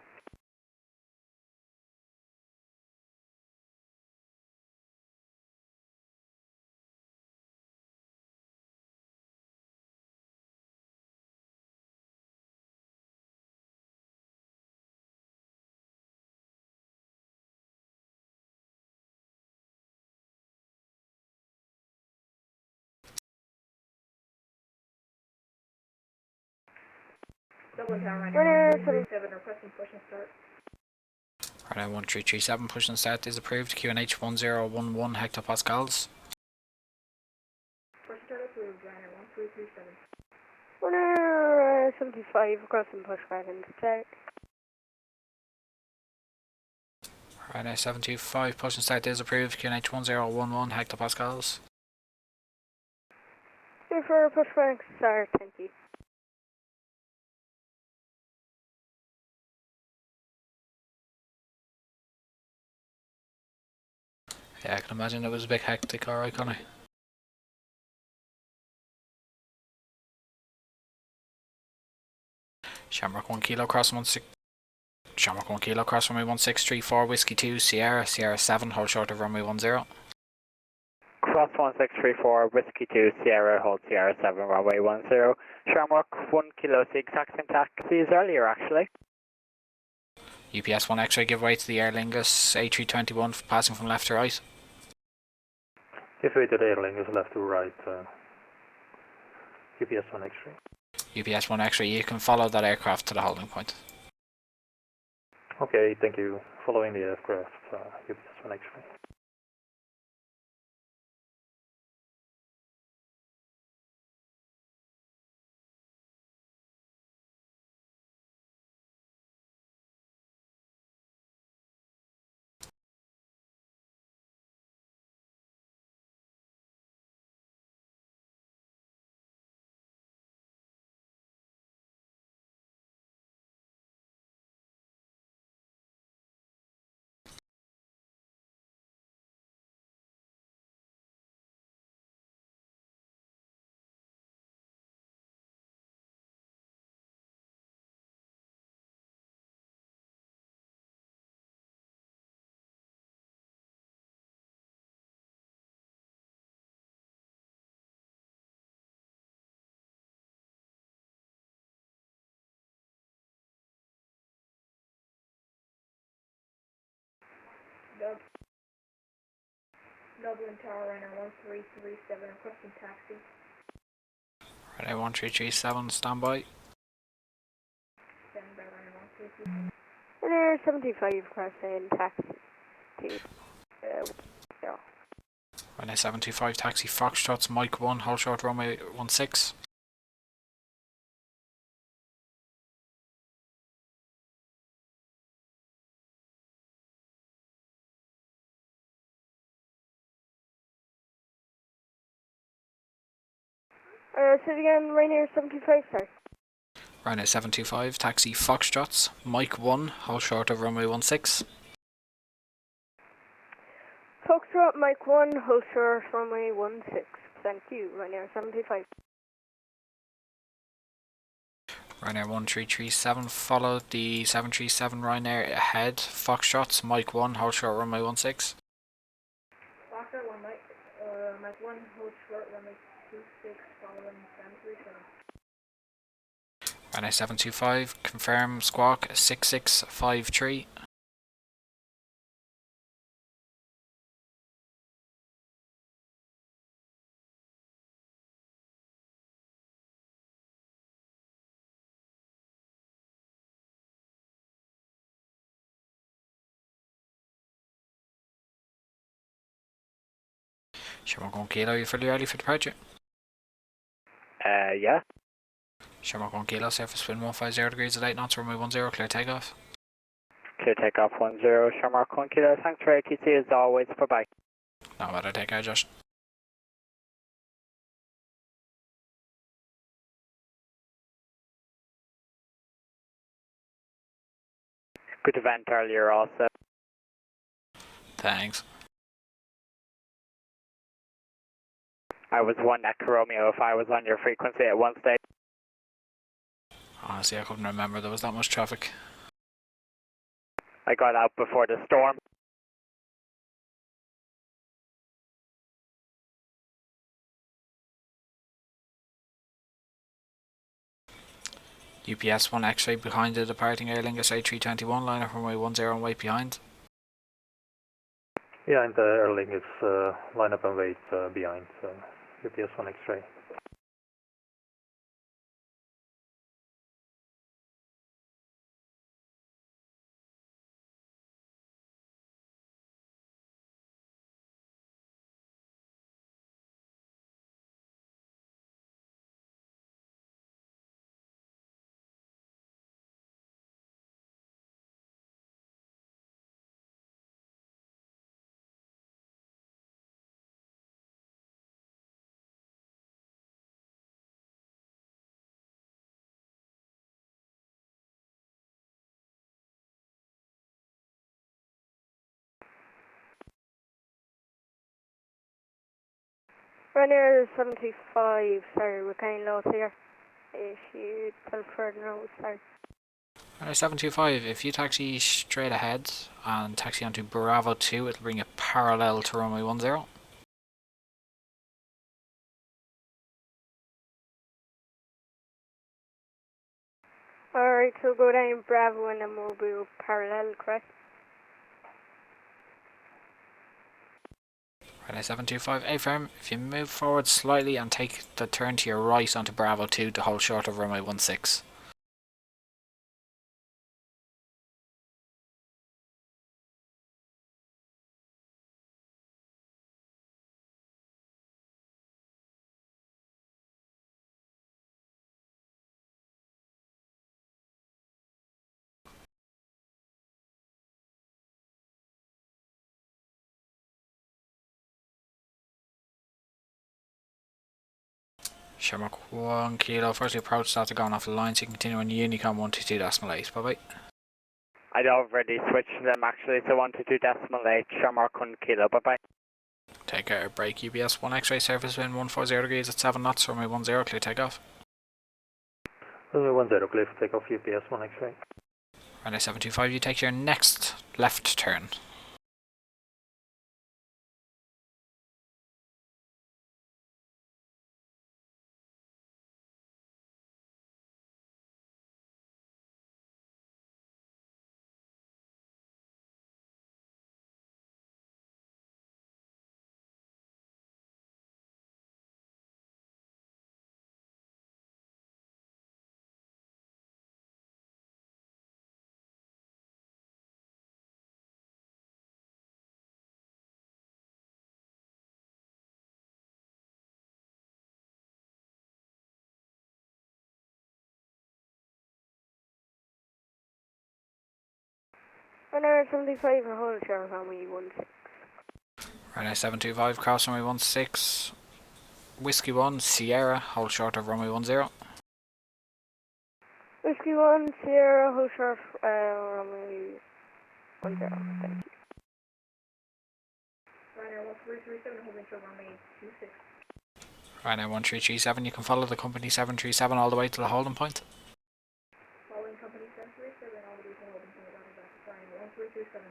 Dublin Tower, Ryanair 1337, requesting push and start. Ryanair 1337, push and start is approved, QNH 1011 hectopascals. Push start approved, Ryanair 1337. Runner 75, requesting push back and start. Ryanair 725, push and start is approved, QNH 1011 hectopascals. Here for push back and start, thank you. Yeah, I can imagine it was a bit hectic, alright Connie. Shamrock 1 kilo cross 16. Shamrock 1 kilo cross runway 1634, Whiskey 2, Sierra 7, hold short of runway 10. Cross 1634, Whiskey 2, Sierra, hold Sierra 7, runway 10. Shamrock 1 kilo, exact taxis earlier actually. UPS 1 X-ray, give way to the Aer Lingus A321 passing from left to right. Give way to the Aer Lingus left to right, UPS 1 X-ray. UPS 1 X-ray, you can follow that aircraft to the holding point. Okay, thank you. Following the aircraft, UPS 1 X-ray. Dublin Tower, runner 1337, requesting taxi. Right, 1337, standby. Stand by, runner 1337. Runner 75, requesting taxi to 0. Right, 725, taxi Foxtrots, Mike 1, hold short runway 16. Say it again, Ryanair 75, sorry. Ryanair 725, taxi Foxtrots, Mike 1, hold short of runway 16. Foxtrot, Mike 1, hold short, runway 16. Thank you, Ryanair 75. Ryanair 1337, follow the 737 Ryanair ahead, Foxtrots, Mike 1, hold short runway 16. Foxtrot 1, Mike 1, hold short, runway 26, following 737. Ryanair 725, confirm squawk 6653. Shamrock 1 Kilo, you fully ready for departure? Yeah. Shamrock 1 Kilo, surface wind 150 degrees at 8 knots, runway 10, clear takeoff. Clear takeoff 10, Shamrock 1 Kilo, thanks for ATC as always, bye bye. No matter, take care, Josh. Good event earlier also. Thanks. I was 1 Echo Romeo if I was on your frequency at one stage. Honestly, I couldn't remember there was that much traffic. I got out before the storm. UPS 1 X-ray behind the departing Aer Lingus A321 liner from runway 10 and wait behind. Yeah, and the Aer Lingus line up and wait behind UPS 1 X-ray. Ryanair 75, sorry, we're kind of low here. If you tell further note, sorry. Ryanair 725, if you taxi straight ahead and taxi onto Bravo 2, it'll bring you parallel to runway 10. Alright, so go down Bravo and then we'll be parallel, correct? Ryanair 725, A-firm, if you move forward slightly and take the turn to your right onto Bravo 2 to hold short of runway 16. Shamrock 1 Kilo, firstly approach after going off the line, so you can continue on Unicom 122.8. Bye bye. I'd already switched them actually to 122.8, Shamrock 1 Kilo, bye bye. Take care, break UPS 1 X-ray, surface wind 140 degrees at 7 knots, runway 10, clear takeoff. Runway 10, clear for takeoff UPS 1 X-ray. Ryanair 725, you take your next left turn. Runway 75 for hold short runway 16. Runway 725, cross runway 16. Whiskey 1, Sierra, hold short of runway 10. Whiskey 1, Sierra, hold short runway 10. Thank you. Ryanair 1337, holding short runway 26. Ryanair 1337, you can follow the company 737 all the way to the holding point. Following company 737, all the way to holding point, Ryanair 1337.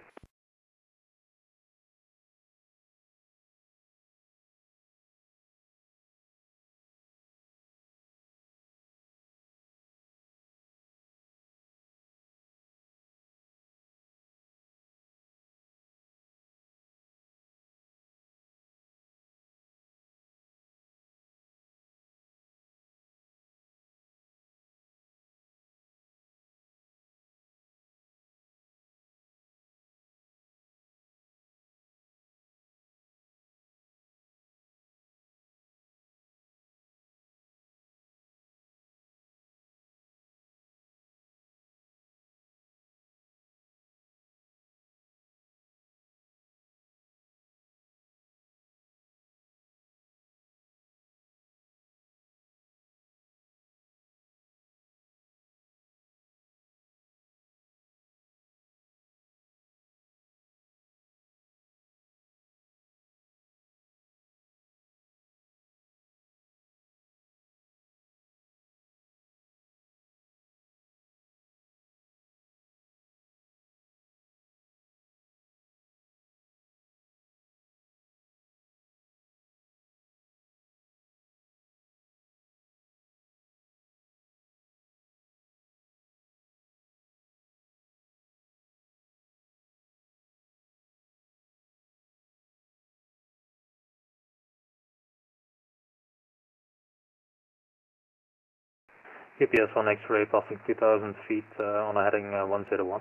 GPS 1 X-ray passing 2000 feet on a heading 101.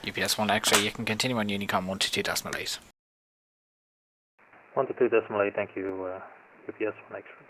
UPS 1 X-ray, you can continue on Unicom 122.8. 122.8, thank you, UPS 1 X-ray.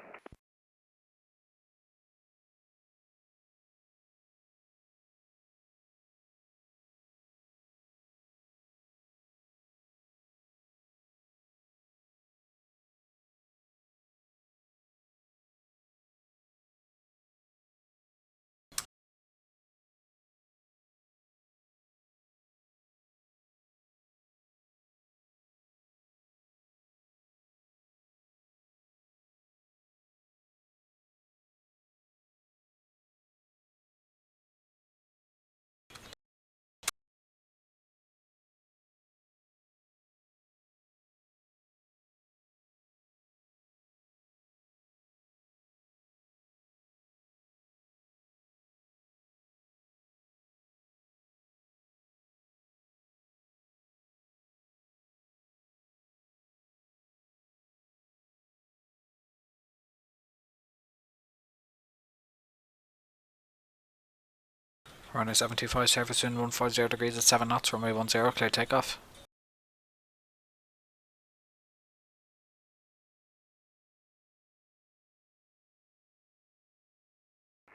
Runway 725, surface wind 140 degrees at 7 knots, runway 10, clear takeoff.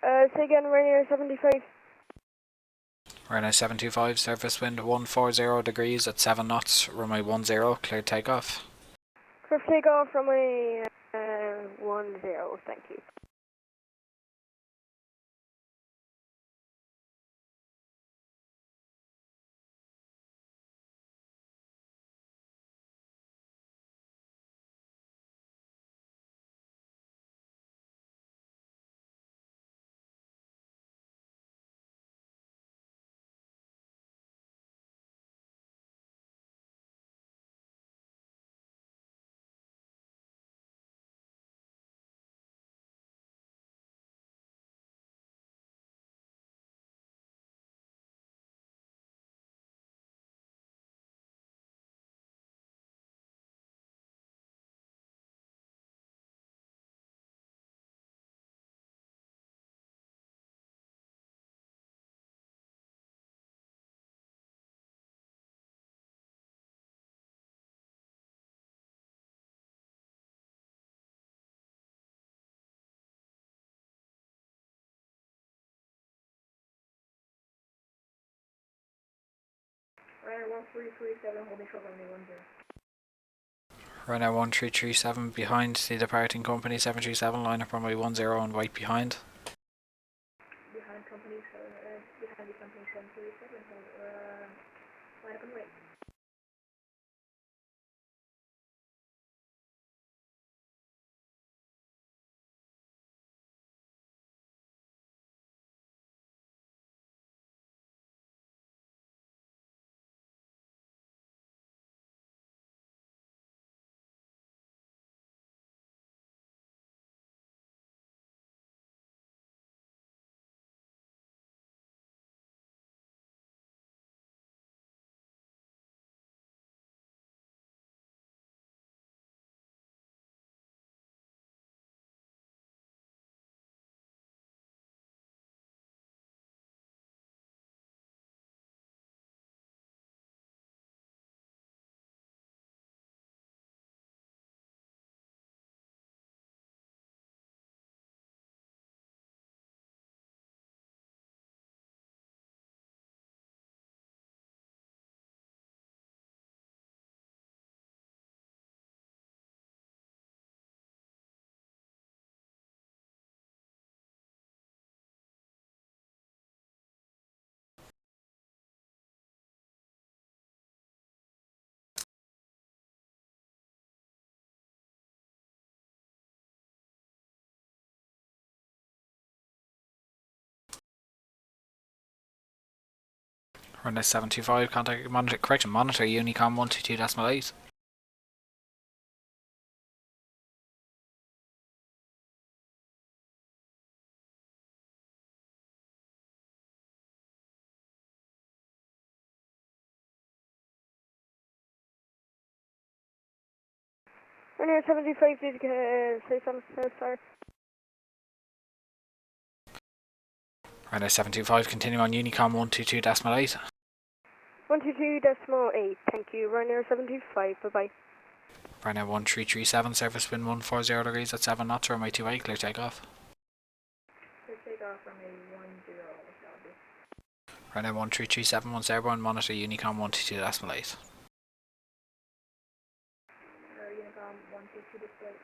Say again, Ryanair 75. Runway 725, surface wind 140 degrees at 7 knots, runway 10, clear takeoff. Clear for takeoff, runway 10, thank you. Ryanair 1337 holding short runway 10. Ryanair 1337 behind the departing company 737, line up runway 10 and white behind. Behind the company 737, hold, line up and wait. Ryanair 725, contact monitor, correction, monitor Unicom 122.8. Ryanair 75, did say something, sorry. Ryanair 725, continue on Unicom 122.8. 122.8, thank you. Ryanair 75, bye-bye. Ryanair 1337, surface wind 140 degrees at 7 knots, runway 28, clear takeoff. Clear takeoff runway 10, Ryanair 1337, once airborne, monitor Unicom 122.8. Unicom 122 display.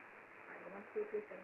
12237.